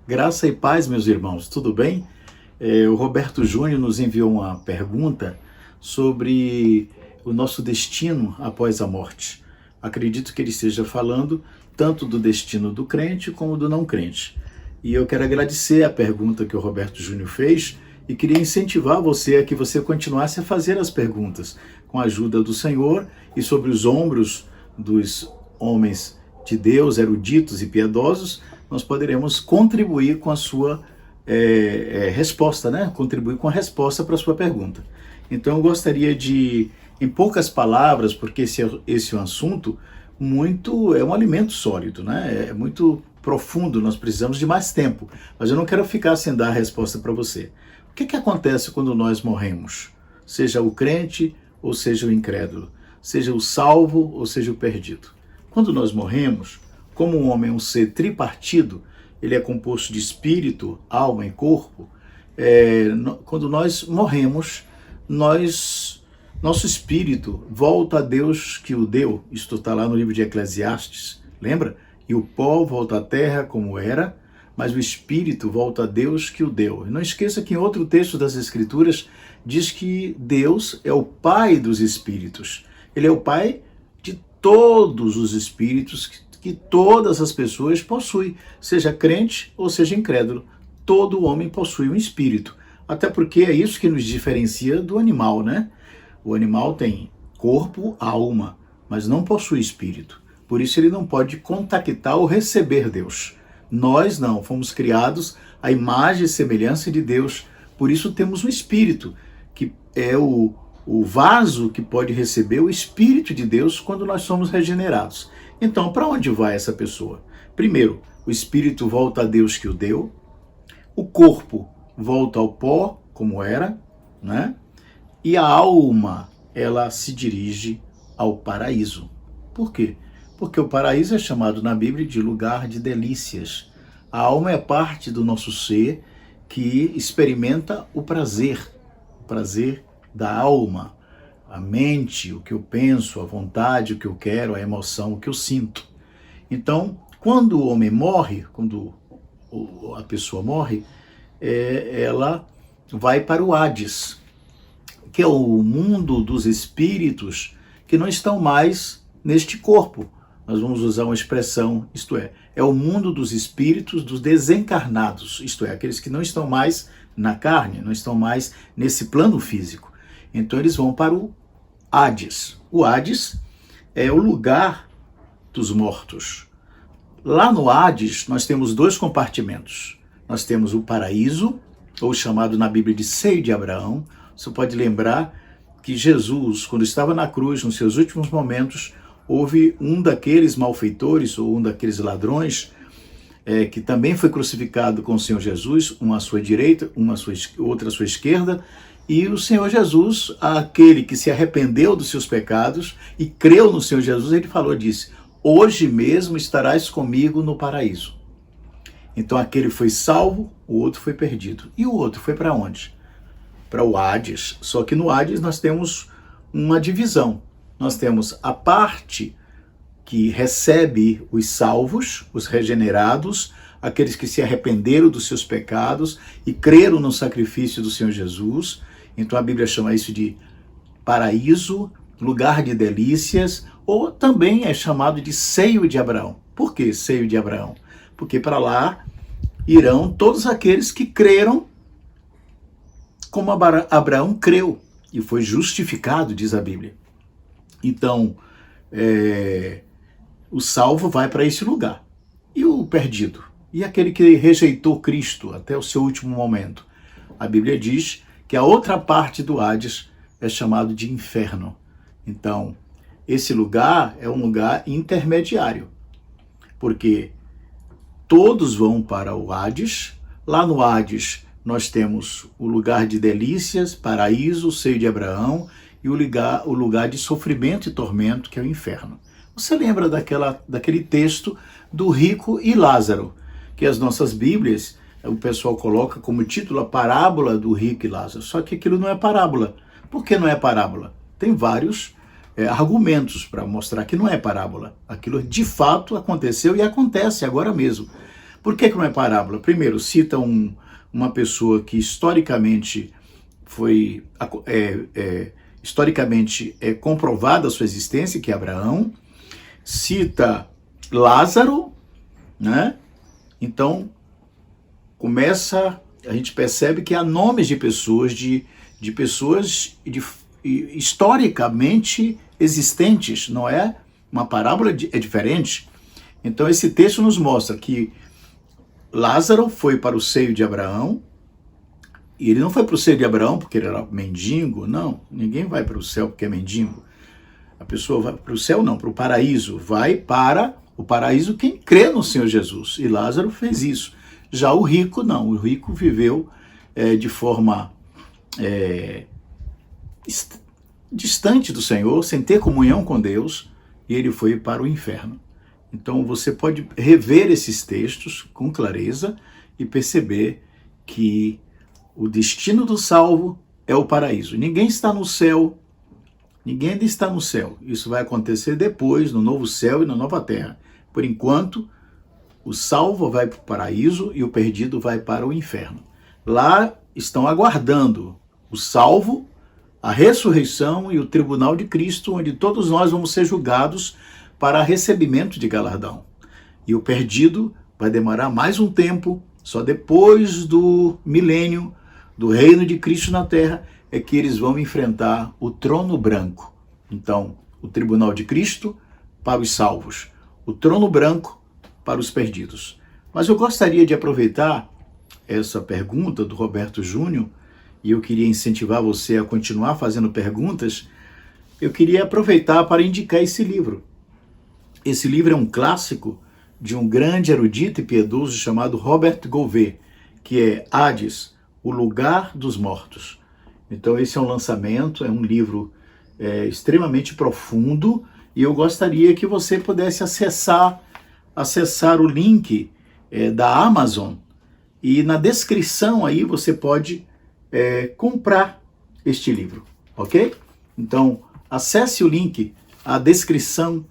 Graça e paz, meus irmãos, tudo bem? O Roberto Júnior nos enviou uma pergunta sobre o nosso destino após a morte. Acredito que ele esteja falando tanto do destino do crente como do não crente. E eu quero agradecer a pergunta que o Roberto Júnior fez e queria incentivar você a que você continuasse a fazer as perguntas com a ajuda do Senhor e sobre os ombros dos homens de Deus, eruditos e piedosos, nós poderemos contribuir com a sua resposta, né? Contribuir com a resposta para a sua pergunta. Então eu gostaria de, em poucas palavras, porque esse é um assunto é um alimento sólido, né? É muito profundo, nós precisamos de mais tempo, mas eu não quero ficar sem dar a resposta para você. O que acontece quando nós morremos? Seja o crente ou seja o incrédulo, seja o salvo ou seja o perdido. Quando nós morremos, como um homem é um ser tripartido, ele é composto de espírito, alma e corpo, quando nós morremos, nosso espírito volta a Deus que o deu. Isto está lá no livro de Eclesiastes, lembra? E o pó volta à terra como era, mas o espírito volta a Deus que o deu. E não esqueça que em outro texto das Escrituras diz que Deus é o Pai dos espíritos. Ele é o Pai de todos os espíritos que todas as pessoas possuem, seja crente ou seja incrédulo. Todo homem possui um espírito. Até porque é isso que nos diferencia do animal, né? O animal tem corpo, alma, mas não possui espírito. Por isso ele não pode contactar ou receber Deus. Nós não, fomos criados à imagem e semelhança de Deus. Por isso temos um espírito, que é o vaso que pode receber o Espírito de Deus quando nós somos regenerados. Então, para onde vai essa pessoa? Primeiro, o espírito volta a Deus que o deu, o corpo volta ao pó, como era, né? E a alma, ela se dirige ao paraíso. Por quê? Porque o paraíso é chamado na Bíblia de lugar de delícias. A alma é parte do nosso ser que experimenta o prazer da alma, a mente, o que eu penso, a vontade, o que eu quero, a emoção, o que eu sinto. Então, quando o homem morre, quando a pessoa morre, ela vai para o Hades, que é o mundo dos espíritos que não estão mais neste corpo. Nós vamos usar uma expressão, isto é o mundo dos espíritos dos desencarnados, isto é, aqueles que não estão mais na carne, não estão mais nesse plano físico. Então eles vão para o Hades. O Hades é o lugar dos mortos. Lá no Hades nós temos dois compartimentos. Nós temos o paraíso, ou chamado na Bíblia de seio de Abraão. Você pode lembrar que Jesus, quando estava na cruz, nos seus últimos momentos, houve um daqueles malfeitores, ou um daqueles ladrões, que também foi crucificado com o Senhor Jesus, uma à sua direita, outra à sua esquerda, e o Senhor Jesus, aquele que se arrependeu dos seus pecados e creu no Senhor Jesus, ele disse, hoje mesmo estarás comigo no paraíso. Então aquele foi salvo, o outro foi perdido. E o outro foi para onde? Para o Hades. Só que no Hades nós temos uma divisão. Nós temos a parte que recebe os salvos, os regenerados, aqueles que se arrependeram dos seus pecados e creram no sacrifício do Senhor Jesus. Então a Bíblia chama isso de paraíso, lugar de delícias, ou também é chamado de seio de Abraão. Por que seio de Abraão? Porque para lá irão todos aqueles que creram como Abraão creu e foi justificado, diz a Bíblia. Então, o salvo vai para esse lugar. E o perdido? E aquele que rejeitou Cristo até o seu último momento? A Bíblia diz que a outra parte do Hades é chamado de inferno. Então, esse lugar é um lugar intermediário, porque todos vão para o Hades. Lá no Hades nós temos o lugar de delícias, paraíso, seio de Abraão, e o lugar de sofrimento e tormento, que é o inferno. Você lembra daquele texto do rico e Lázaro, que as nossas Bíblias, o pessoal coloca como título a parábola do rico e Lázaro. Só que aquilo não é parábola. Por que não é parábola? Tem vários argumentos para mostrar que não é parábola. Aquilo de fato aconteceu e acontece agora mesmo. Por que não é parábola? Primeiro, cita uma pessoa que historicamente é comprovada a sua existência, que é Abraão, cita Lázaro, né? Então, a gente percebe que há nomes de pessoas, de pessoas historicamente existentes, não é? Uma parábola é diferente. Então, esse texto nos mostra que Lázaro foi para o seio de Abraão, e ele não foi para o seio de Abraão porque ele era mendigo, não. Ninguém vai para o céu porque é mendigo. A pessoa vai para o céu, não, para o paraíso. Vai para o paraíso quem crê no Senhor Jesus. E Lázaro fez isso. Já o rico, não. O rico viveu de forma distante do Senhor, sem ter comunhão com Deus, e ele foi para o inferno. Então você pode rever esses textos com clareza e perceber que o destino do salvo é o paraíso. Ninguém está no céu, ninguém ainda está no céu. Isso vai acontecer depois, no novo céu e na nova terra. Por enquanto, o salvo vai para o paraíso e o perdido vai para o inferno. Lá estão aguardando o salvo, a ressurreição e o tribunal de Cristo, onde todos nós vamos ser julgados para recebimento de galardão. E o perdido vai demorar mais um tempo, só depois do milênio, do reino de Cristo na terra, é que eles vão enfrentar o trono branco. Então, o tribunal de Cristo para os salvos, o trono branco para os perdidos. Mas eu gostaria de aproveitar essa pergunta do Roberto Júnior, e eu queria incentivar você a continuar fazendo perguntas. Eu queria aproveitar para indicar esse livro. Esse livro é um clássico de um grande erudito e piedoso chamado Robert Gouvet, que é Hades, o lugar dos mortos. Então esse é um lançamento, é um livro extremamente profundo, e eu gostaria que você pudesse acessar o link da Amazon, e na descrição aí você pode comprar este livro, ok? Então acesse o link, a descrição,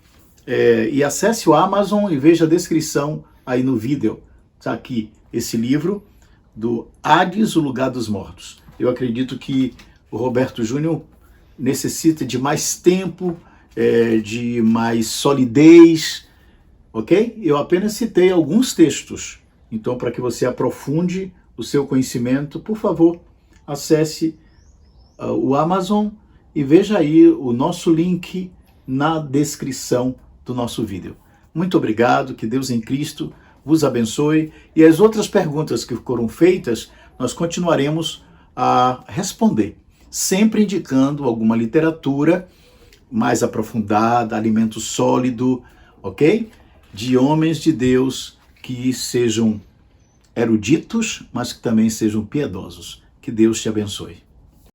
e acesse o Amazon e veja a descrição aí no vídeo. Está aqui esse livro do Hades, o lugar dos mortos. Eu acredito que o Roberto Júnior necessita de mais tempo, de mais solidez, ok? Eu apenas citei alguns textos. Então, para que você aprofunde o seu conhecimento, por favor, acesse o Amazon e veja aí o nosso link na descrição do nosso vídeo. Muito obrigado, que Deus em Cristo vos abençoe, e as outras perguntas que foram feitas, nós continuaremos a responder, sempre indicando alguma literatura mais aprofundada, alimento sólido, ok? De homens de Deus que sejam eruditos, mas que também sejam piedosos. Que Deus te abençoe.